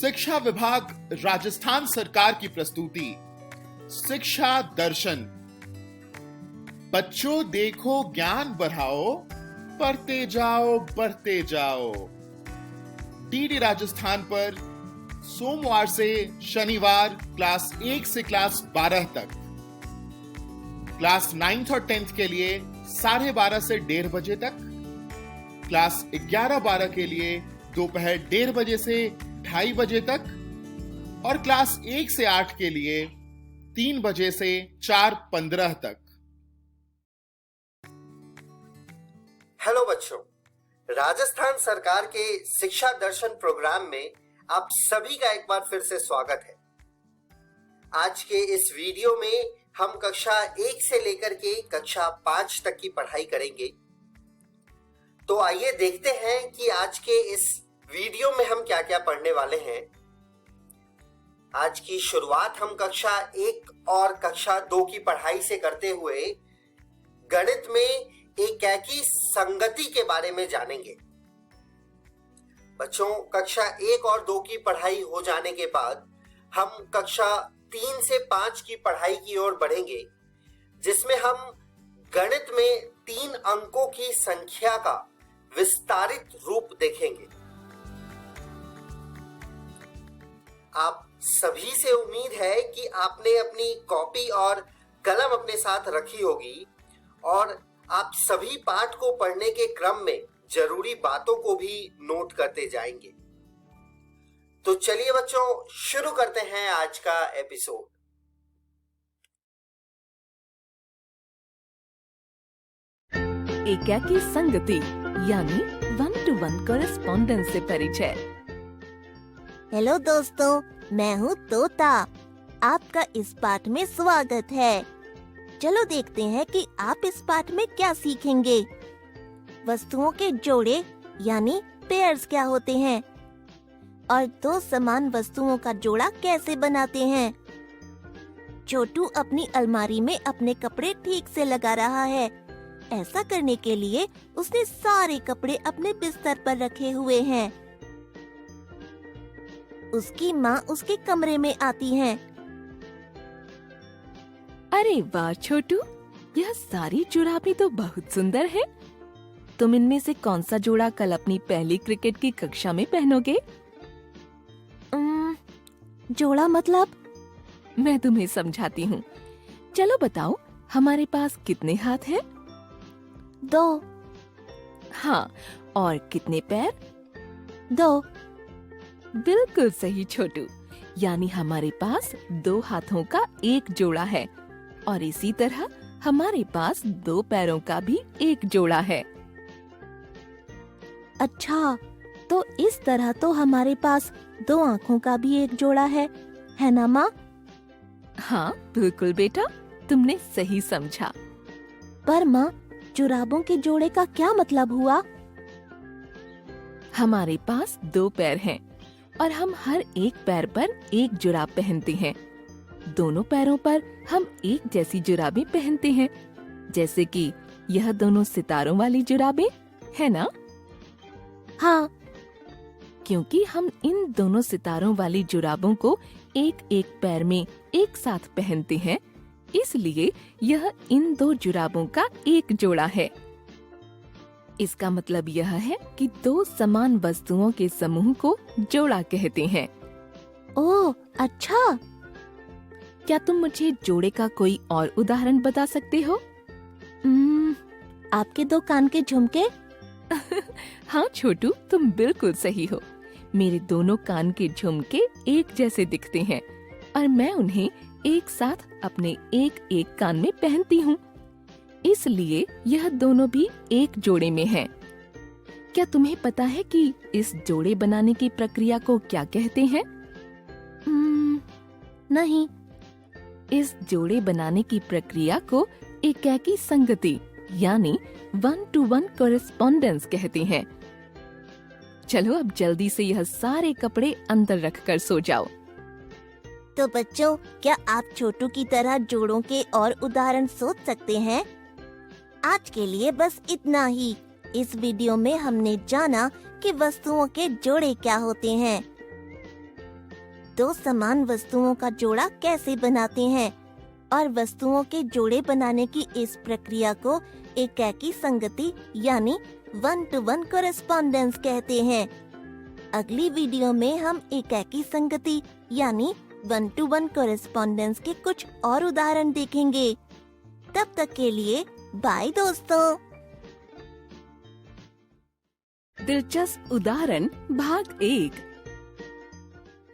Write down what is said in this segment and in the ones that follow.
शिक्षा विभाग राजस्थान सरकार की प्रस्तुति शिक्षा दर्शन। बच्चों देखो ज्ञान बढ़ाओ, पढ़ते जाओ बढ़ते जाओ। डीडी राजस्थान पर सोमवार से शनिवार क्लास 1 से क्लास 12 तक, क्लास 9th और 10th के लिए 12:30 से 1:30 बजे तक, क्लास 11-12 के लिए दोपहर 1:30 बजे से 2:30 बजे तक और क्लास 1 से 8 के लिए 3 बजे से 4:15 तक। हेलो बच्चों, राजस्थान सरकार के शिक्षा दर्शन प्रोग्राम में आप सभी का एक बार फिर से स्वागत है। आज के इस वीडियो में हम कक्षा 1 से लेकर के कक्षा 5 तक की पढ़ाई करेंगे। तो आइए देखते हैं कि आज के इस वीडियो में हम क्या क्या पढ़ने वाले हैं। आज की शुरुआत हम कक्षा 1 और कक्षा 2 की पढ़ाई से करते हुए गणित में एकाकी संगति के बारे में जानेंगे। बच्चों, कक्षा 1 और 2 की पढ़ाई हो जाने के बाद हम कक्षा 3 से 5 की पढ़ाई की ओर बढ़ेंगे, जिसमें हम गणित में 3 अंकों की संख्या का विस्तारित रूप देखेंगे। आप सभी से उम्मीद है कि आपने अपनी कॉपी और कलम अपने साथ रखी होगी और आप सभी पाठ को पढ़ने के क्रम में जरूरी बातों को भी नोट करते जाएंगे। तो चलिए बच्चों, शुरू करते हैं आज का एपिसोड। एकाकी संगति यानी 1-to-1 कॉरेस्पॉन्डेंस से परिचय। हेलो दोस्तों, मैं हूँ तोता। आपका इस पाठ में स्वागत है। चलो देखते हैं कि आप इस पाठ में क्या सीखेंगे। वस्तुओं के जोड़े यानी पेयर्स क्या होते हैं और दो समान वस्तुओं का जोड़ा कैसे बनाते हैं। छोटू अपनी अलमारी में अपने कपड़े ठीक से लगा रहा है। ऐसा करने के लिए उसने सारे कपड़े अपने बिस्तर पर रखे हुए हैं। उसकी माँ उसके कमरे में आती है। अरे वाह छोटू, यह सारी जुराबें तो बहुत सुंदर है। तुम इनमें से कौन सा जोड़ा कल अपनी पहली क्रिकेट की कक्षा में पहनोगे? जोड़ा मतलब? मैं तुम्हें समझाती हूँ। चलो बताओ, हमारे पास कितने हाथ हैं? 2। हाँ, और कितने पैर? 2। बिल्कुल सही छोटू, यानी हमारे पास 2 हाथों का एक जोड़ा है और इसी तरह हमारे पास 2 पैरों का भी एक जोड़ा है। अच्छा, तो इस तरह तो हमारे पास 2 आँखों का भी एक जोड़ा है ना माँ? हाँ बिल्कुल बेटा, तुमने सही समझा। पर माँ, जुराबों के जोड़े का क्या मतलब हुआ? हमारे पास 2 पैर हैं और हम हर एक पैर पर एक जुराब पहनते हैं। दोनों पैरों पर हम एक जैसी जुराबें पहनते हैं, जैसे कि यह दोनों सितारों वाली जुराबें है ना? हाँ, क्योंकि हम इन दोनों सितारों वाली जुराबों को एक एक पैर में एक साथ पहनते हैं, इसलिए यह इन 2 जुराबों का एक जोड़ा है। इसका मतलब यह है कि 2 समान वस्तुओं के समूह को जोड़ा कहते हैं। ओह अच्छा। क्या तुम मुझे जोड़े का कोई और उदाहरण बता सकते हो? आपके 2 कान के झुमके? हाँ छोटू, तुम बिल्कुल सही हो। मेरे दोनों कान के झुमके एक जैसे दिखते हैं और मैं उन्हें एक साथ अपने एक एक कान में पहनती हूँ, इसलिए यह दोनों भी एक जोड़े में हैं। क्या तुम्हें पता है कि इस जोड़े बनाने की प्रक्रिया को क्या कहते हैं? नहीं। इस जोड़े बनाने की प्रक्रिया को एकाकी संगति यानी 1-to-1 कॉरेस्पॉन्डेंस कहते हैं। चलो अब जल्दी से यह सारे कपड़े अंदर रखकर सो जाओ। तो बच्चों, क्या आप छोटू की तरह जोड़ों के और उदाहरण सोच सकते हैं? आज के लिए बस इतना ही। इस वीडियो में हमने जाना कि वस्तुओं के जोड़े क्या होते हैं। दो समान वस्तुओं का जोड़ा कैसे बनाते हैं और वस्तुओं के जोड़े बनाने की इस प्रक्रिया को एकाकी संगति यानी 1-to-1 कोरेस्पोंडेंस कहते हैं। अगली वीडियो में हम एकाकी संगति यानी 1-to-1 कोरेस्पोंडेंस के कुछ और उदाहरण देखेंगे। तब तक के लिए बाय दोस्तों। दिलचस्प उदाहरण भाग 1।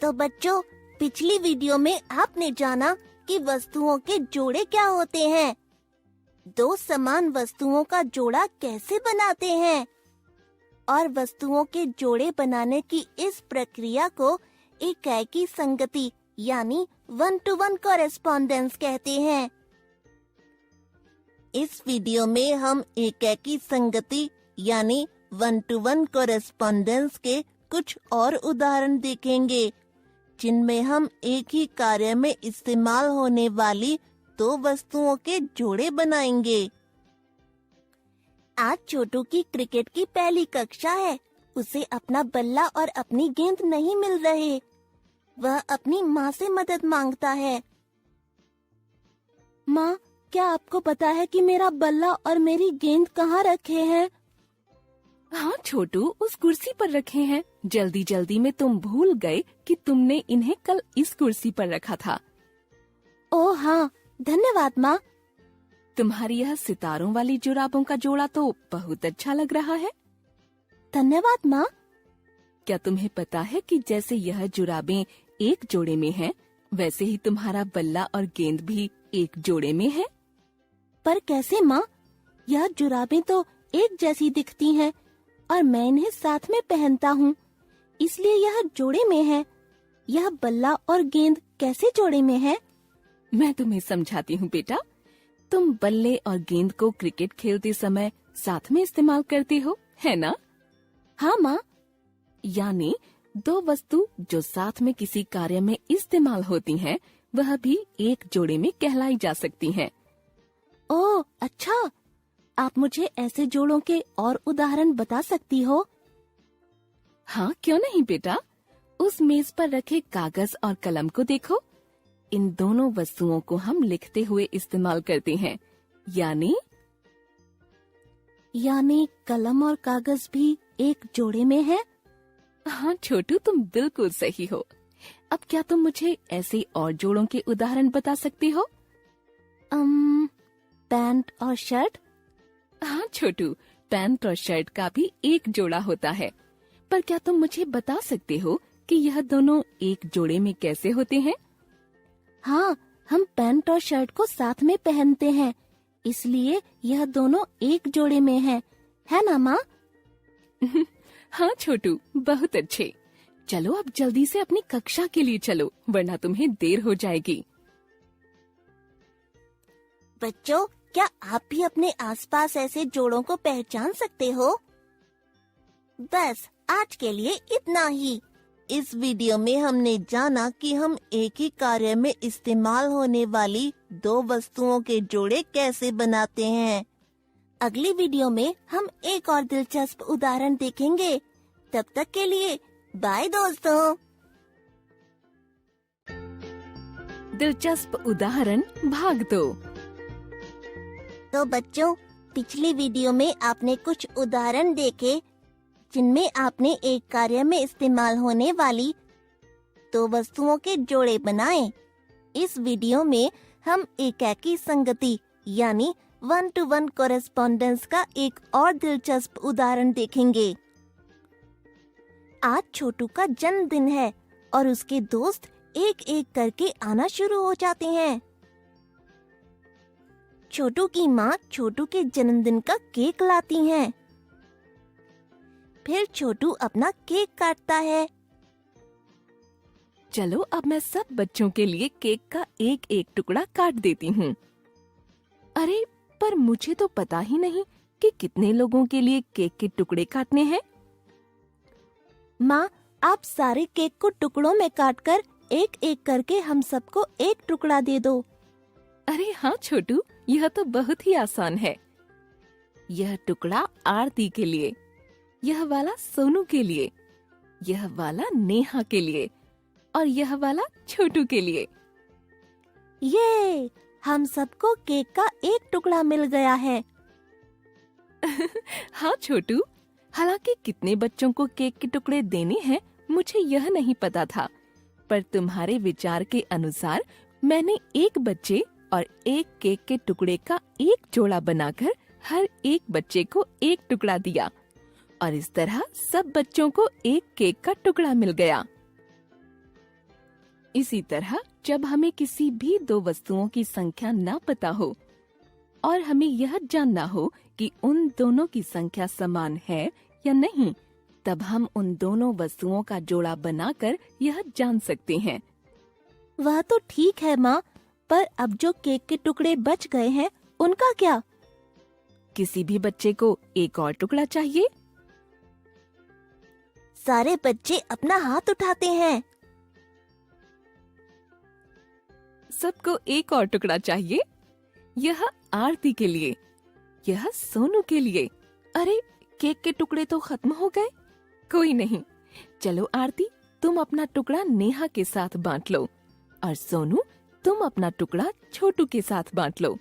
तो बच्चों, पिछली वीडियो में आपने जाना कि वस्तुओं के जोड़े क्या होते हैं, दो समान वस्तुओं का जोड़ा कैसे बनाते हैं और वस्तुओं के जोड़े बनाने की इस प्रक्रिया को एकाकी संगति यानी 1-to-1 कोरेस्पोंडेंस कहते हैं। इस वीडियो में हम एकाकी संगति यानी 1-to-1 कोरेस्पोंडेंस के कुछ और उदाहरण देखेंगे, जिनमें हम एक ही कार्य में इस्तेमाल होने वाली दो वस्तुओं के जोड़े बनाएंगे। आज छोटू की क्रिकेट की पहली कक्षा है। उसे अपना बल्ला और अपनी गेंद नहीं मिल रहे। वह अपनी माँ से मदद मांगता है। माँ, क्या आपको पता है कि मेरा बल्ला और मेरी गेंद कहाँ रखे हैं? हाँ छोटू, उस कुर्सी पर रखे हैं। जल्दी जल्दी में तुम भूल गए कि तुमने इन्हें कल इस कुर्सी पर रखा था। ओह हाँ, धन्यवाद माँ। तुम्हारी यह सितारों वाली जुराबों का जोड़ा तो बहुत अच्छा लग रहा है। धन्यवाद माँ। क्या तुम्हें पता है कि जैसे यह जुराबें एक जोड़े में हैं, वैसे ही तुम्हारा बल्ला और गेंद भी एक जोड़े में है। पर कैसे माँ? यह जुराबें तो एक जैसी दिखती हैं और मैं इन्हें साथ में पहनता हूँ, इसलिए यह जोड़े में है। यह बल्ला और गेंद कैसे जोड़े में है? मैं तुम्हें समझाती हूँ बेटा। तुम बल्ले और गेंद को क्रिकेट खेलते समय साथ में इस्तेमाल करते हो, है ना? हाँ माँ। यानी दो वस्तु जो साथ में किसी कार्य में इस्तेमाल होती हैं, वह भी एक जोड़े में कहलाई जा सकती हैं। ओह अच्छा, आप मुझे ऐसे जोड़ों के और उदाहरण बता सकती हो? हाँ क्यों नहीं बेटा। उस मेज पर रखे कागज और कलम को देखो। इन दोनों वस्तुओं को हम लिखते हुए इस्तेमाल करते हैं। यानी कलम और कागज भी एक जोड़े में है? हाँ छोटू, तुम बिल्कुल सही हो। अब क्या तुम मुझे ऐसे और जोड़ों के उदाहरण बता सकती हो? पैंट और शर्ट? हाँ छोटू, पैंट और शर्ट का भी एक जोड़ा होता है। पर क्या तुम मुझे बता सकते हो कि यह दोनों एक जोड़े में कैसे होते हैं? हाँ, हम पैंट और शर्ट को साथ में पहनते हैं, इसलिए यह दोनों एक जोड़े में है ना माँ? हाँ छोटू, बहुत अच्छे। चलो अब जल्दी से अपनी कक्षा के लिए चलो, वरना तुम्हें देर हो जाएगी। बच्चों, क्या आप भी अपने आसपास ऐसे जोड़ों को पहचान सकते हो? बस आज के लिए इतना ही। इस वीडियो में हमने जाना कि हम एक ही कार्य में इस्तेमाल होने वाली दो वस्तुओं के जोड़े कैसे बनाते हैं। अगली वीडियो में हम एक और दिलचस्प उदाहरण देखेंगे। तब तक के लिए बाय दोस्तों। दिलचस्प उदाहरण भाग 2। तो बच्चों, पिछली वीडियो में आपने कुछ उदाहरण देखे, जिनमें आपने एक कार्य में इस्तेमाल होने वाली दो वस्तुओं के जोड़े बनाए। इस वीडियो में हम एकाकी संगति यानी 1-to-1 कोरेस्पोंडेंस का एक और दिलचस्प उदाहरण देखेंगे। आज छोटू का जन्मदिन है और उसके दोस्त एक एक करके आना शुरू हो जाते हैं। छोटू की माँ छोटू के जन्मदिन का केक लाती हैं। फिर छोटू अपना केक काटता है। चलो अब मैं सब बच्चों के लिए केक का एक एक टुकड़ा काट देती हूँ। अरे पर मुझे तो पता ही नहीं कि कितने लोगों के लिए केक के टुकड़े काटने हैं। माँ, आप सारे केक को टुकड़ों में काटकर एक एक करके हम सबको एक टुकड़ा दे दो। अरे हाँ छोटू, यह तो बहुत ही आसान है। यह टुकड़ा आरती के लिए, यह वाला सोनू के लिए, यह वाला नेहा के लिए और यह वाला छोटू के लिए। ये हम सबको केक का एक टुकड़ा मिल गया है। हाँ छोटू, हालांकि कितने बच्चों को केक के टुकड़े देने हैं मुझे यह नहीं पता था, पर तुम्हारे विचार के अनुसार मैंने एक बच्चे और एक केक के टुकड़े का एक जोड़ा बनाकर हर एक बच्चे को एक टुकड़ा दिया और इस तरह सब बच्चों को एक केक का टुकड़ा मिल गया। इसी तरह जब हमें किसी भी दो वस्तुओं की संख्या ना पता हो और हमें यह जानना हो कि उन दोनों की संख्या समान है या नहीं, तब हम उन दोनों वस्तुओं का जोड़ा बनाकर यह जान सकते हैं। वह तो ठीक है माँ, पर अब जो केक के टुकड़े बच गए हैं उनका क्या? किसी भी बच्चे को एक और टुकड़ा चाहिए। सारे बच्चे अपना हाथ उठाते हैं। सबको एक और टुकड़ा चाहिए। यह आरती के लिए, यह सोनू के लिए। अरे केक के टुकड़े तो खत्म हो गए। कोई नहीं, चलो आरती तुम अपना टुकड़ा नेहा के साथ बांट लो और सोनू तुम अपना टुकड़ा छोटू के साथ बांट लो।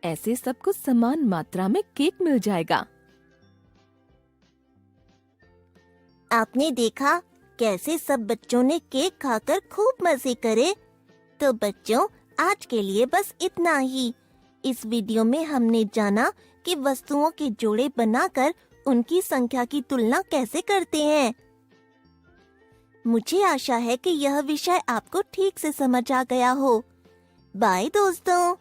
ऐसे सबको समान मात्रा में केक मिल जाएगा। आपने देखा कैसे सब बच्चों ने केक खाकर खूब मजे करे। तो बच्चों, आज के लिए बस इतना ही। इस वीडियो में हमने जाना कि वस्तुओं के जोड़े बनाकर उनकी संख्या की तुलना कैसे करते हैं। मुझे आशा है कि यह विषय आपको ठीक से समझ आ गया हो। बाय दोस्तों।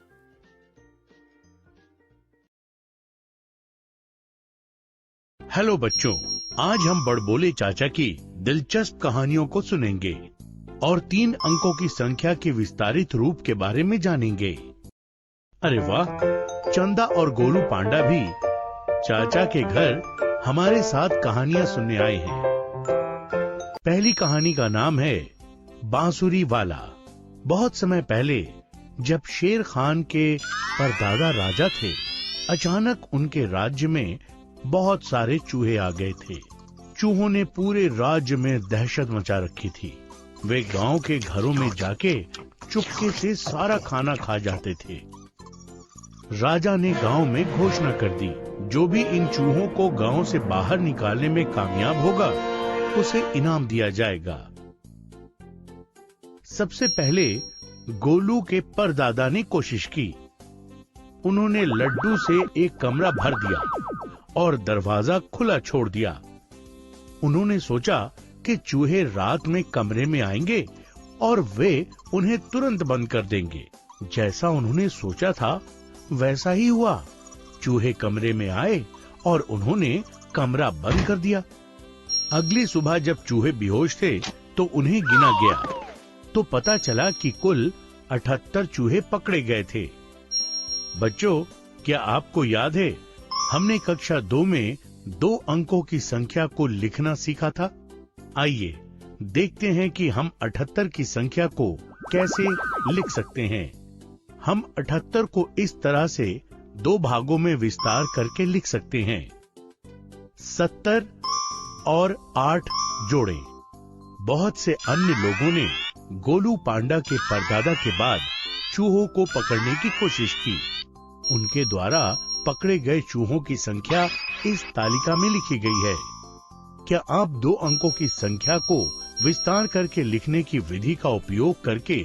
हेलो बच्चों, आज हम बड़बोले चाचा की दिलचस्प कहानियों को सुनेंगे और 3 अंकों की संख्या के विस्तारित रूप के बारे में जानेंगे। अरे वाह, चंदा और गोलू पांडा भी चाचा के घर हमारे साथ कहानियां सुनने आए हैं। पहली कहानी का नाम है बांसुरी वाला। बहुत समय पहले जब शेर खान के परदादा राजा थे, अचानक उनके राज्य में बहुत सारे चूहे आ गए थे। चूहों ने पूरे राज्य में दहशत मचा रखी थी। वे गांव के घरों में जाके चुपके से सारा खाना खा जाते थे। राजा ने गांव में घोषणा कर दी, जो भी इन चूहों को गांव से बाहर निकालने में कामयाब होगा उसे इनाम दिया जाएगा। सबसे पहले गोलू के परदादा ने कोशिश की। उन्होंने लड्डू से एक कमरा भर दिया और दरवाजा खुला छोड़ दिया। उन्होंने सोचा कि चूहे रात में कमरे में आएंगे और वे उन्हें तुरंत बंद कर देंगे। जैसा उन्होंने सोचा था वैसा ही हुआ। चूहे कमरे में आए और उन्होंने कमरा बंद कर दिया। अगली सुबह जब चूहे बेहोश थे तो उन्हें गिना गया तो पता चला कि कुल 78 चूहे पकड़े गए थे। बच्चों, क्या आपको याद है हमने कक्षा 2 में 2 अंकों की संख्या को लिखना सीखा था? आइए देखते हैं कि हम 78 की संख्या को कैसे लिख सकते हैं। हम 78 को इस तरह से 2 भागों में विस्तार करके लिख सकते हैं। 70 और 8 जोड़ें। बहुत से अन्य लोगों ने गोलू पांडा के परदादा के बाद चूहों को पकड़ने की कोशिश की। उनके द्वारा पकड़े गए चूहों की संख्या इस तालिका में लिखी गई है। क्या आप 2 अंकों की संख्या को विस्तार करके लिखने की विधि का उपयोग करके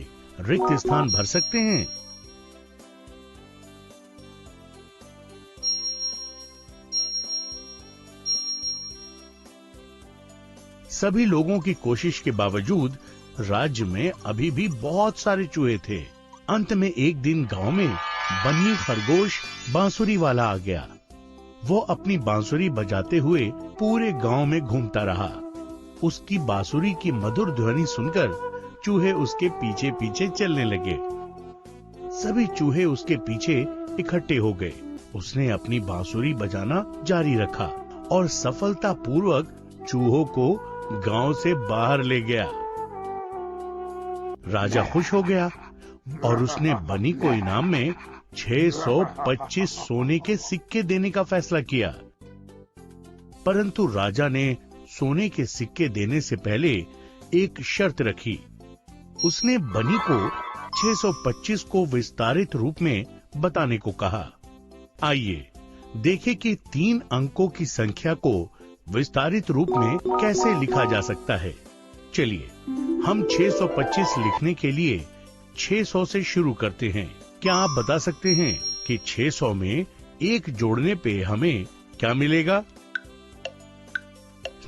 रिक्त स्थान भर सकते हैं? सभी लोगों की कोशिश के बावजूद राज्य में अभी भी बहुत सारे चूहे थे। अंत में एक दिन गांव में बन्नी खरगोश बांसुरी वाला आ गया। वो अपनी बांसुरी बजाते हुए पूरे गांव में घूमता रहा। उसकी बांसुरी की मधुर ध्वनि सुनकर चूहे उसके पीछे पीछे चलने लगे। सभी चूहे उसके पीछे इकट्ठे हो गए। उसने अपनी बांसुरी बजाना जारी रखा और सफलतापूर्वक चूहों को गांव से बाहर ले गया। राजा खुश हो गया और उसने बनी को इनाम में 625 सोने के सिक्के देने का फैसला किया। परंतु राजा ने सोने के सिक्के देने से पहले एक शर्त रखी उसने बनी को 625 को विस्तारित रूप में बताने को कहा। आइए देखें कि 3 अंकों की संख्या को विस्तारित रूप में कैसे लिखा जा सकता है। चलिए हम 625 लिखने के लिए 600 से शुरू करते हैं। क्या आप बता सकते हैं कि 600 में 1 जोड़ने पे हमें क्या मिलेगा?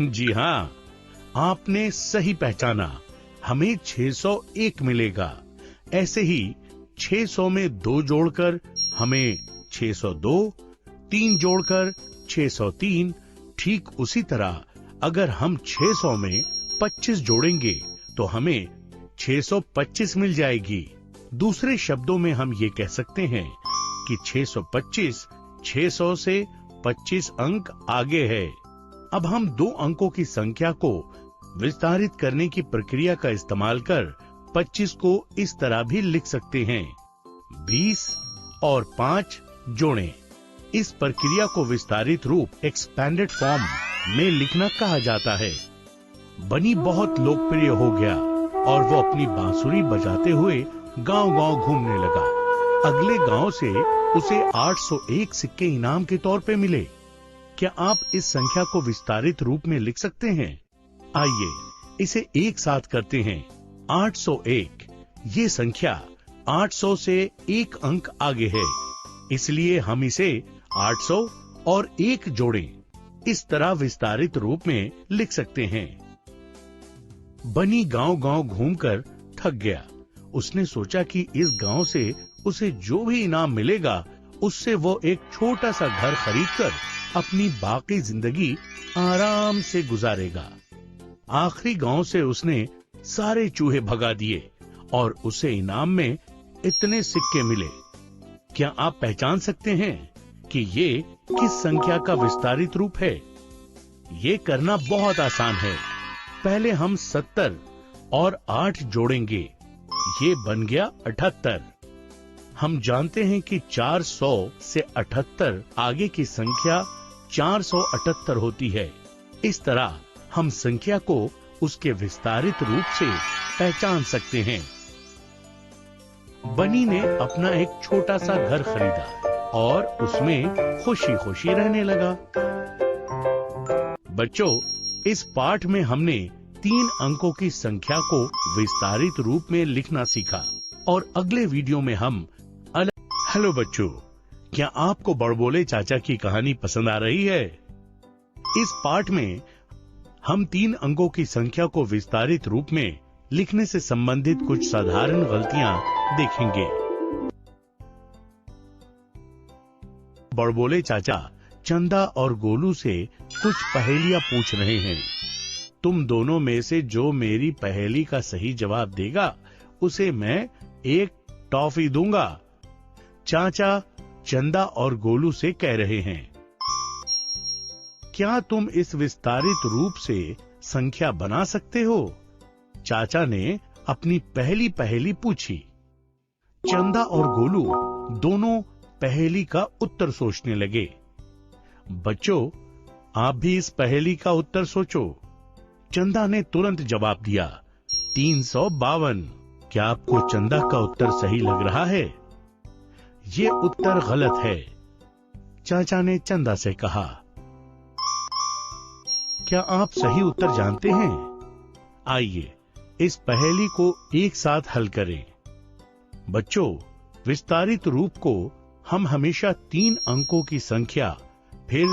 जी हाँ, आपने सही पहचाना, हमें 601 मिलेगा। ऐसे ही 600 में 2 जोड़कर हमें 602, 3 जोड़कर 603। ठीक उसी तरह अगर हम 600 में 25 जोड़ेंगे तो हमें 625 मिल जाएगी। दूसरे शब्दों में हम ये कह सकते हैं कि 625 600 से 25 अंक आगे है। अब हम 2 अंकों की संख्या को विस्तारित करने की प्रक्रिया का इस्तेमाल कर 25 को इस तरह भी लिख सकते हैं। 20 और 5 जोड़ें। इस प्रक्रिया को विस्तारित रूप एक्सपैंडेड फॉर्म में लिखना कहा जाता है। बनी बहुत लोकप्रिय हो गया और वो अपनी बांसुरी बजाते हुए गांव-गांव घूमने लगा। अगले गांव से उसे 801 सिक्के इनाम के तौर पे मिले। क्या आप इस संख्या को विस्तारित रूप में लिख सकते हैं? आइए इसे एक साथ करते हैं। 801। ये संख्या 800 से 1 अंक आगे है, इसलिए हम इसे 800 और 1 जोड़ें। इस तरह विस्तारित रूप में लिख सकते हैं। बनी गांव-गांव घूमकर थक गया। उसने सोचा कि इस गांव से उसे जो भी इनाम मिलेगा उससे वो एक छोटा सा घर खरीदकर अपनी बाकी जिंदगी आराम से गुजारेगा। आखिरी गांव से उसने सारे चूहे भगा दिए और उसे इनाम में इतने सिक्के मिले। क्या आप पहचान सकते हैं कि ये किस संख्या का विस्तारित रूप है? ये करना बहुत आसान है। पहले हम 70 और 8 जोड़ेंगे, ये बन गया 78। हम जानते हैं कि 400 से 78 आगे की संख्या 478 होती है। इस तरह हम संख्या को उसके विस्तारित रूप से पहचान सकते हैं। बनी ने अपना एक छोटा सा घर खरीदा और उसमें खुशी-खुशी रहने लगा। बच्चों, इस पाठ में हमने 3 अंकों की संख्या को विस्तारित रूप में लिखना सीखा और अगले वीडियो में हम हेलो बच्चों, क्या आपको बड़बोले चाचा की कहानी पसंद आ रही है? इस पाठ में हम 3 अंकों की संख्या को विस्तारित रूप में लिखने से संबंधित कुछ साधारण गलतियां देखेंगे। बड़बोले चाचा चंदा और गोलू से कुछ पहेलियां पूछ रहे हैं। तुम दोनों में से जो मेरी पहेली का सही जवाब देगा उसे मैं एक टॉफी दूंगा। चाचा चंदा और गोलू से कह रहे हैं, क्या तुम इस विस्तारित रूप से संख्या बना सकते हो? चाचा ने अपनी पहली पहेली पूछी। चंदा और गोलू दोनों पहेली का उत्तर सोचने लगे। बच्चों, आप भी इस पहेली का उत्तर सोचो। चंदा ने तुरंत जवाब दिया, 352। क्या आपको चंदा का उत्तर सही लग रहा है? ये उत्तर गलत है। चाचा ने चंदा से कहा, क्या आप सही उत्तर जानते हैं? आइए इस पहेली को एक साथ हल करें। बच्चों, विस्तारित रूप को हम हमेशा 3 अंकों की संख्या, फिर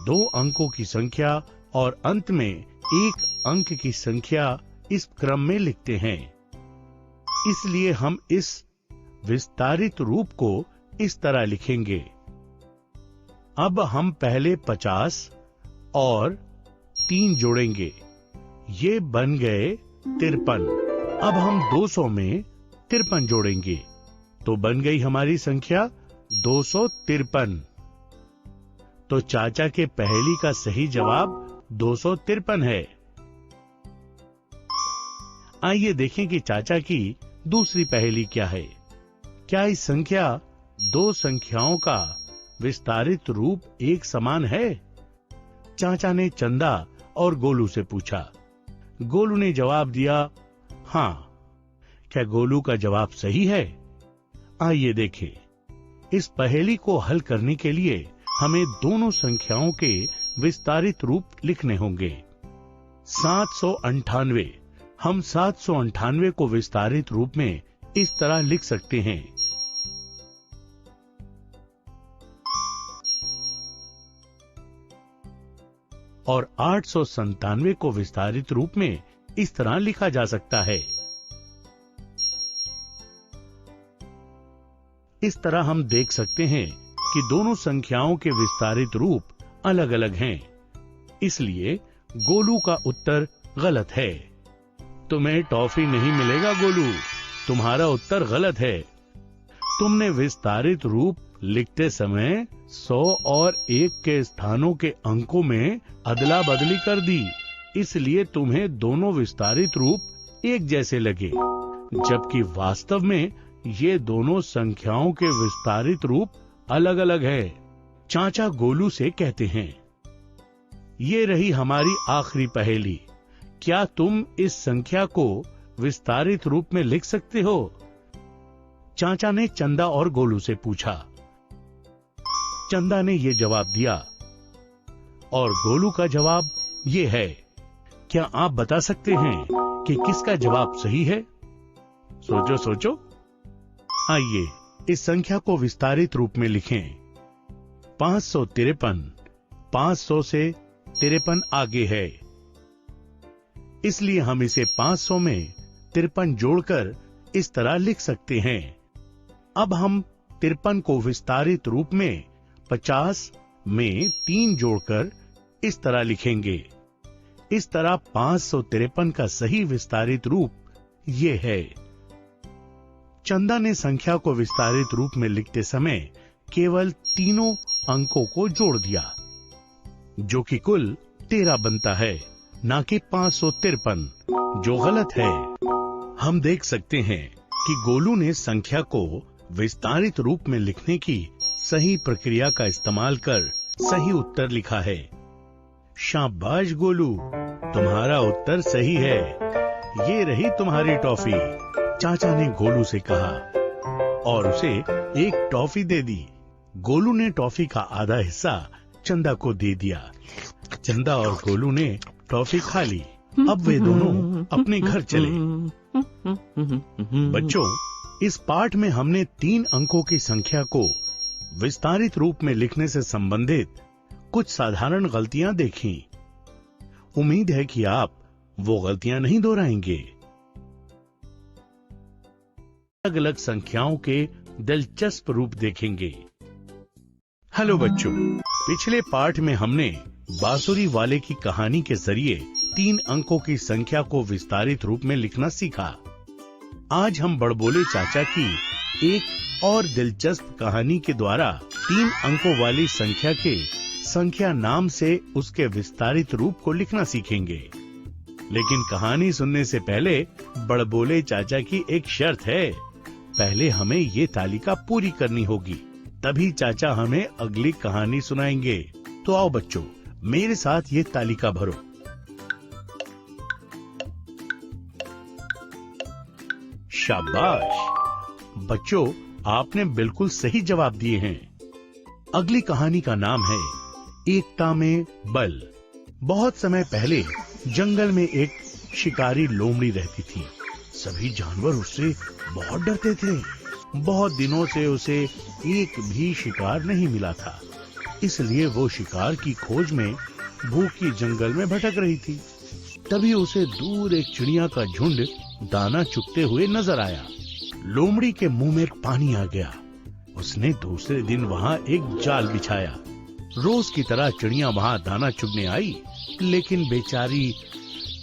2 अंकों की संख्या और अंत में 1 अंक की संख्या इस क्रम में लिखते हैं। इसलिए हम इस विस्तारित रूप को इस तरह लिखेंगे। अब हम पहले 50 और 3 जोड़ेंगे, ये बन गए 53। अब हम 200 में 53 जोड़ेंगे तो बन गई हमारी संख्या 253। तो चाचा के पहेली का सही जवाब 253 है। आइए देखें कि चाचा की दूसरी पहेली क्या है। क्या इस संख्या 2 संख्याओं का विस्तारित रूप एक समान है? चाचा ने चंदा और गोलू से पूछा। गोलू ने जवाब दिया, हाँ, क्या गोलू का जवाब सही है? आइए देखें। इस पहेली को हल करने के लिए हमें दोनों संख्याओं के विस्तारित रूप लिखने होंगे। 798। हम 798 को विस्तारित रूप में इस तरह लिख सकते हैं। और 897 को विस्तारित रूप में इस तरह लिखा जा सकता है। इस तरह हम देख सकते हैं कि दोनों संख्याओं के विस्तारित रूप अलग अलग हैं। इसलिए गोलू का उत्तर गलत है। तुम्हें टॉफी नहीं मिलेगा गोलू, तुम्हारा उत्तर गलत है। तुमने विस्तारित रूप लिखते समय 100 और 1 के स्थानों के अंकों में अदला बदली कर दी, इसलिए तुम्हें दोनों विस्तारित रूप एक जैसे लगे, जबकि वास्तव में ये दोनों संख्याओं के विस्तारित रूप अलग अलग है। चाचा गोलू से कहते हैं, ये रही हमारी आखिरी पहेली। क्या तुम इस संख्या को विस्तारित रूप में लिख सकते हो? चाचा ने चंदा और गोलू से पूछा। चंदा ने ये जवाब दिया और गोलू का जवाब ये है। क्या आप बता सकते हैं कि किसका जवाब सही है? सोचो सोचो। आइए इस संख्या को विस्तारित रूप में लिखें। 553। 500 से 53 आगे है, इसलिए हम इसे 500 में 53 जोड़कर इस तरह लिख सकते हैं। अब हम 53 को विस्तारित रूप में 50 में 3 जोड़कर इस तरह लिखेंगे। इस तरह 553 का सही विस्तारित रूप ये है। चंदा ने संख्या को विस्तारित रूप में लिखते समय केवल तीनों अंकों को जोड़ दिया, जो कि कुल 13 बनता है, ना कि 553, जो गलत है। हम देख सकते हैं कि गोलू ने संख्या को विस्तारित रूप में लिखने की सही प्रक्रिया का इस्तेमाल कर सही उत्तर लिखा है। शाबाश गोलू, तुम्हारा उत्तर सही है। ये रही तुम्हारी टॉफी। चाचा ने गोलू से कहा और उसे एक टॉफी दे दी। गोलू ने टॉफी का आधा हिस्सा चंदा को दे दिया। चंदा और गोलू ने टॉफी खा ली। अब वे दोनों अपने घर चले। बच्चों, इस पाठ में हमने 3 अंकों की संख्या को विस्तारित रूप में लिखने से संबंधित कुछ साधारण गलतियां देखी। उम्मीद है कि आप वो गलतियां नहीं दोहराएंगे। अलग अलग संख्याओं के दिलचस्प रूप देखेंगे। हेलो बच्चों, पिछले पाठ में हमने बांसुरी वाले की कहानी के जरिए 3 अंकों की संख्या को विस्तारित रूप में लिखना सीखा। आज हम बड़बोले चाचा की एक और दिलचस्प कहानी के द्वारा 3 अंकों वाली संख्या के संख्या नाम से उसके विस्तारित रूप को लिखना सीखेंगे। लेकिन कहानी सुनने से पहले बड़बोले चाचा की एक शर्त है। पहले हमें ये तालिका पूरी करनी होगी, तभी चाचा हमें अगली कहानी सुनाएंगे। तो आओ बच्चों, मेरे साथ ये तालिका भरो। शाबाश बच्चों, आपने बिल्कुल सही जवाब दिए हैं। अगली कहानी का नाम है एकता में बल। बहुत समय पहले जंगल में एक शिकारी लोमड़ी रहती थी। सभी जानवर उससे बहुत डरते थे। बहुत दिनों से उसे एक भी शिकार नहीं मिला था, इसलिए वो शिकार की खोज में भूखी जंगल में भटक रही थी। तभी उसे दूर एक चिड़िया का झुंड दाना चुगते हुए नजर आया। लोमड़ी के मुंह में पानी आ गया। उसने दूसरे दिन वहाँ एक जाल बिछाया। रोज की तरह चिड़िया वहाँ दाना चुगने आई, लेकिन बेचारी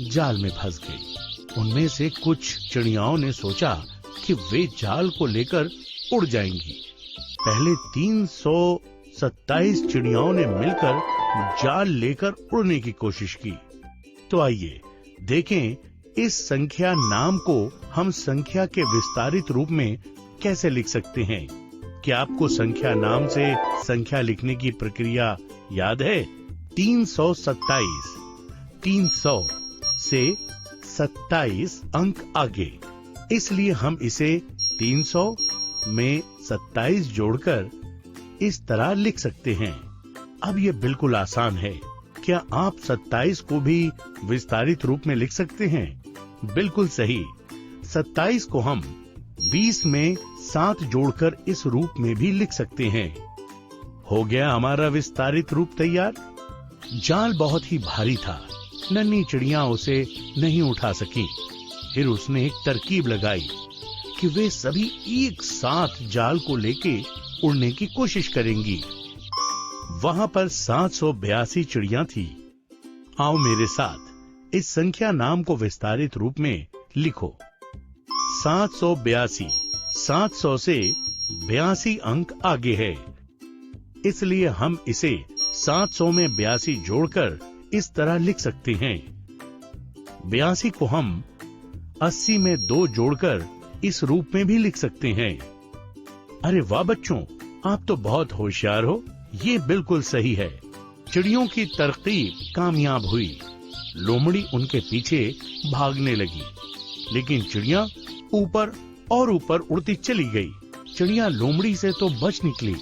जाल में फंस गई। उनमें से कुछ चिड़ियाओं ने सोचा कि वे जाल को लेकर उड़ जाएंगी। पहले 327 चिड़ियाओं ने मिलकर जाल लेकर उड़ने की कोशिश की। तो आइए देखें इस संख्या नाम को हम संख्या के विस्तारित रूप में कैसे लिख सकते हैं। क्या आपको संख्या नाम से संख्या लिखने की प्रक्रिया याद है? 327। 300 से 27 अंक आगे। इसलिए हम इसे 300 में 27 जोड़कर इस तरह लिख सकते हैं। अब ये बिल्कुल आसान है। क्या आप 27 को भी विस्तारित रूप में लिख सकते हैं? बिल्कुल सही। 27 को हम 20 में 7 जोड़कर इस रूप में भी लिख सकते हैं। हो गया हमारा विस्तारित रूप तैयार। जाल बहुत ही भारी था, नन्ही चिड़िया उसे नहीं उठा सकी। फिर उसने एक तरकीब लगाई कि वे सभी एक साथ जाल को लेके उड़ने की कोशिश करेंगी। वहां पर 782 चिड़िया थी। आओ मेरे साथ इस संख्या नाम को विस्तारित रूप में लिखो। 782। 700 से 82 अंक आगे है, इसलिए हम इसे 700 में 82 जोड़कर इस तरह लिख सकते हैं। 82 को हम 80 में 2 जोड़कर इस रूप में भी लिख सकते हैं। अरे वाह बच्चों, आप तो बहुत होशियार हो। ये बिल्कुल सही है। चिड़ियों की तरकीब कामयाब हुई। लोमड़ी उनके पीछे भागने लगी, लेकिन चिड़िया ऊपर और ऊपर उड़ती चली गई। चिड़िया लोमड़ी से तो बच निकली,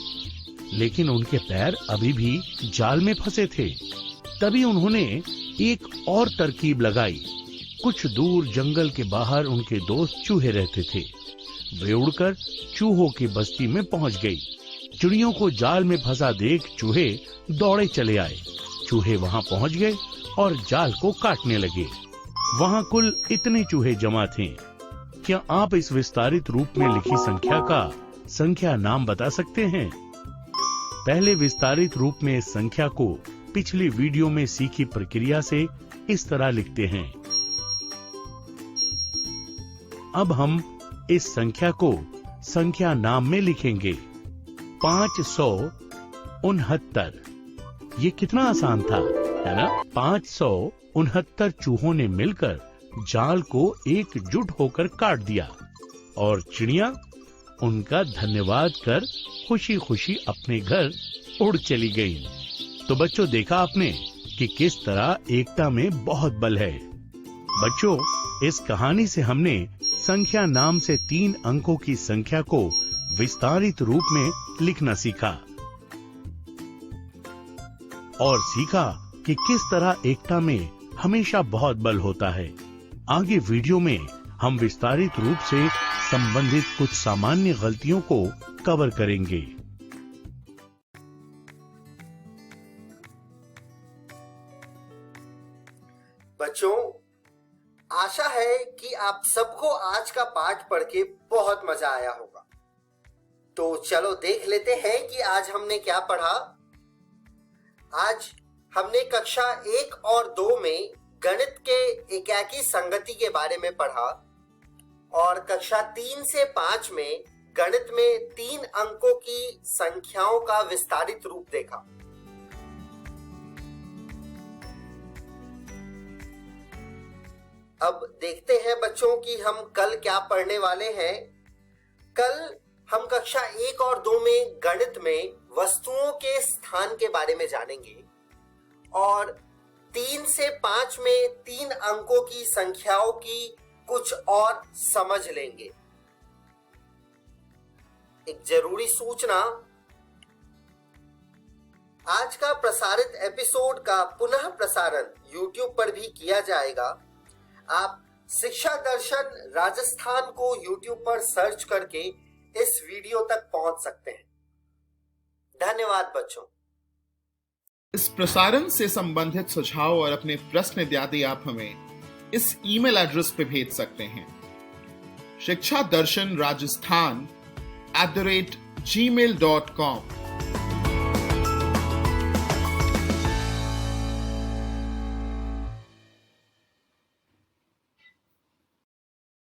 लेकिन उनके पैर अभी भी जाल में फंसे थे। तभी उन्होंने एक और तरकीब लगाई। कुछ दूर जंगल के बाहर उनके दोस्त चूहे रहते थे। वे उड़कर चूहों की बस्ती में पहुंच गई। चिड़ियों को जाल में फंसा देख चूहे दौड़े चले आए। चूहे वहां पहुंच गए और जाल को काटने लगे। वहां कुल इतने चूहे जमा थे। क्या आप इस विस्तारित रूप में लिखी संख्या का संख्या नाम बता सकते हैं? पहले विस्तारित रूप में इस संख्या को पिछली वीडियो में सीखी प्रक्रिया से इस तरह लिखते हैं। अब हम इस संख्या को संख्या नाम में लिखेंगे। 569। ये कितना आसान था, है ना? 569 चूहों ने मिलकर जाल को एकजुट होकर काट दिया और चिड़िया उनका धन्यवाद कर खुशी खुशी अपने घर उड़ चली गई। तो बच्चों, देखा आपने कि किस तरह एकता में बहुत बल है। बच्चों, इस कहानी से हमने संख्या नाम से 3 अंकों की संख्या को विस्तारित रूप में लिखना सीखा और सीखा कि किस तरह एकता में हमेशा बहुत बल होता है। आगे वीडियो में हम विस्तारित रूप से संबंधित कुछ सामान्य गलतियों को कवर करेंगे। बच्चों, आशा है कि आप सबको आज का पाठ पढ़ के बहुत मजा आया होगा। तो चलो देख लेते हैं कि आज हमने क्या पढ़ा। आज हमने कक्षा 1 और 2 में गणित के एकाकी संगति के बारे में पढ़ा और कक्षा 3 से 5 में गणित में 3 अंकों की संख्याओं का विस्तारित रूप देखा। अब देखते हैं बच्चों कि हम कल क्या पढ़ने वाले हैं। कल हम कक्षा 1 और 2 में गणित में वस्तुओं के स्थान के बारे में जानेंगे और 3 से 5 में 3 अंकों की संख्याओं की कुछ और समझ लेंगे। एक जरूरी सूचना, आज का प्रसारित एपिसोड का पुनः प्रसारण YouTube पर भी किया जाएगा। आप शिक्षा दर्शन राजस्थान को YouTube पर सर्च करके इस वीडियो तक पहुंच सकते हैं। धन्यवाद बच्चों। इस प्रसारण से संबंधित सुझाव और अपने प्रश्न इत्यादि आप हमें इस ईमेल एड्रेस पे भेज सकते हैं, शिक्षा दर्शन राजस्थान @gmail.com।